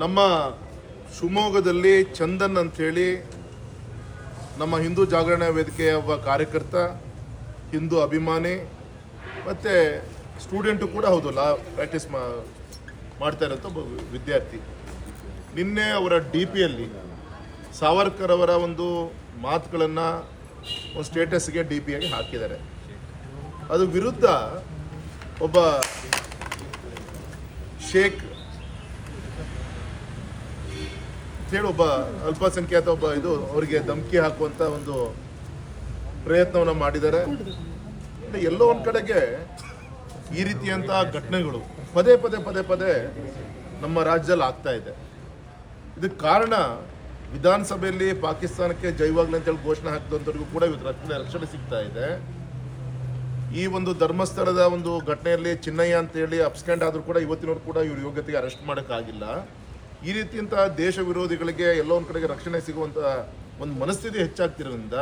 ನಮ್ಮ ಶಿವಮೊಗ್ಗದಲ್ಲಿ ಚಂದನ್ ಅಂಥೇಳಿ ನಮ್ಮ ಹಿಂದೂ ಜಾಗರಣ ವೇದಿಕೆಯ ಒಬ್ಬ ಕಾರ್ಯಕರ್ತ, ಹಿಂದೂ ಅಭಿಮಾನಿ ಮತ್ತು ಸ್ಟೂಡೆಂಟು ಕೂಡ ಹೌದು, ಲಾ ಪ್ರಾಕ್ಟೀಸ್ ಮಾಡ್ತಾ ಇರೋಂಥ ಒಬ್ಬ ವಿದ್ಯಾರ್ಥಿ. ನಿನ್ನೆ ಅವರ ಡಿ ಪಿಯಲ್ಲಿ ಸಾವರ್ಕರ್ ಅವರ ಒಂದು ಮಾತುಗಳನ್ನು ಒಂದು ಸ್ಟೇಟಸ್ಗೆ ಡಿ ಪಿಯಾಗಿ ಹಾಕಿದ್ದಾರೆ. ಅದು ವಿರುದ್ಧ ಒಬ್ಬ ಶೇಖ್ ಹೇಳಿ ಒಬ್ಬ ಅಲ್ಪಸಂಖ್ಯಾತ ಒಬ್ಬ ಅವರಿಗೆ ಧಮಕಿ ಹಾಕುವಂಥ ಒಂದು ಪ್ರಯತ್ನವನ್ನು ಮಾಡಿದ್ದಾರೆ. ಎಲ್ಲೋ ಒಂದು ಕಡೆಗೆ ಈ ರೀತಿಯಂಥ ಘಟನೆಗಳು ಪದೇ ಪದೇ ಪದೇ ಪದೇ ನಮ್ಮ ರಾಜ್ಯದಲ್ಲಿ ಆಗ್ತಾ ಇದೆ. ಇದಕ್ಕೆ ಕಾರಣ ವಿಧಾನಸಭೆಯಲ್ಲಿ ಪಾಕಿಸ್ತಾನಕ್ಕೆ ಜೈವಾಗ್ಲಿ ಅಂತೇಳಿ ಘೋಷಣೆ ಹಾಕಿದಂಥವ್ರಿಗೂ ಕೂಡ ರಕ್ಷಣೆ ಸಿಗ್ತಾ ಇದೆ. ಈ ಒಂದು ಧರ್ಮಸ್ಥಳದ ಒಂದು ಘಟನೆಯಲ್ಲಿ ಚಿನ್ನಯ್ಯ ಅಂತೇಳಿ ಅಬ್ಸ್ಕ್ಯಾಂಡ್ ಆದರೂ ಕೂಡ ಇವತ್ತಿನವ್ರು ಕೂಡ ಇವ್ರ ಯೋಗ್ಯತೆಗೆ ಅರೆಸ್ಟ್ ಮಾಡೋಕ್ಕಾಗಿಲ್ಲ. ಈ ರೀತಿಯಂಥ ದೇಶ ವಿರೋಧಿಗಳಿಗೆ ಎಲ್ಲೋ ಒಂದು ಕಡೆಗೆ ರಕ್ಷಣೆ ಸಿಗುವಂಥ ಒಂದು ಮನಸ್ಥಿತಿ ಹೆಚ್ಚಾಗ್ತಿರೋದ್ರಿಂದ,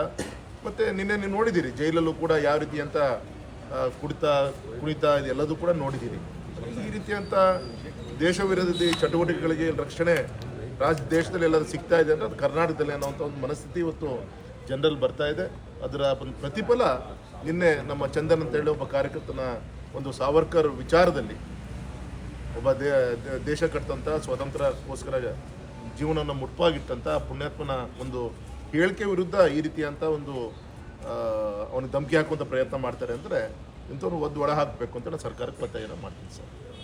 ಮತ್ತು ನಿನ್ನೆ ನೀವು ನೋಡಿದ್ದೀರಿ ಜೈಲಲ್ಲೂ ಕೂಡ ಯಾವ ರೀತಿಯಂಥ ಕುಣಿತ ಇದೆಲ್ಲದೂ ಕೂಡ ನೋಡಿದ್ದೀರಿ. ಈ ರೀತಿಯಂಥ ದೇಶ ವಿರೋಧಿ ಚಟುವಟಿಕೆಗಳಿಗೆ ರಕ್ಷಣೆ ದೇಶದಲ್ಲಿ ಎಲ್ಲರೂ ಸಿಗ್ತಾ ಇದೆ ಅಂದರೆ ಅದು ಕರ್ನಾಟಕದಲ್ಲಿ ಅನ್ನೋವಂಥ ಒಂದು ಮನಸ್ಥಿತಿ ಇವತ್ತು ಜನರಲ್ಲಿ ಬರ್ತಾ ಇದೆ. ಅದರ ಒಂದು ಪ್ರತಿಫಲ ನಿನ್ನೆ ನಮ್ಮ ಚಂದನ್ ಅಂತೇಳಿ ಒಬ್ಬ ಕಾರ್ಯಕರ್ತನ ಒಂದು ಸಾವರ್ಕರ್ ವಿಚಾರದಲ್ಲಿ ಒಬ್ಬ ದೇಶ ಕಟ್ಟಂಥ ಸ್ವಾತಂತ್ರ್ಯಕ್ಕೋಸ್ಕರ ಜೀವನವನ್ನು ಮುಟ್ಪಾಗಿಟ್ಟಂಥ ಪುಣ್ಯಾತ್ಮನ ಒಂದು ಹೇಳಿಕೆ ವಿರುದ್ಧ ಈ ರೀತಿಯಂಥ ಒಂದು ಅವನಿಗೆ ಧಮಕಿ ಹಾಕುವಂಥ ಪ್ರಯತ್ನ ಮಾಡ್ತಾರೆ ಅಂದರೆ ಇಂಥವ್ರು ಒಳ ಹಾಕಬೇಕು ಅಂತ ನಾನು ಸರ್ಕಾರಕ್ಕೆ ಒತ್ತಾಯನ ಮಾಡ್ತೀನಿ ಸರ್.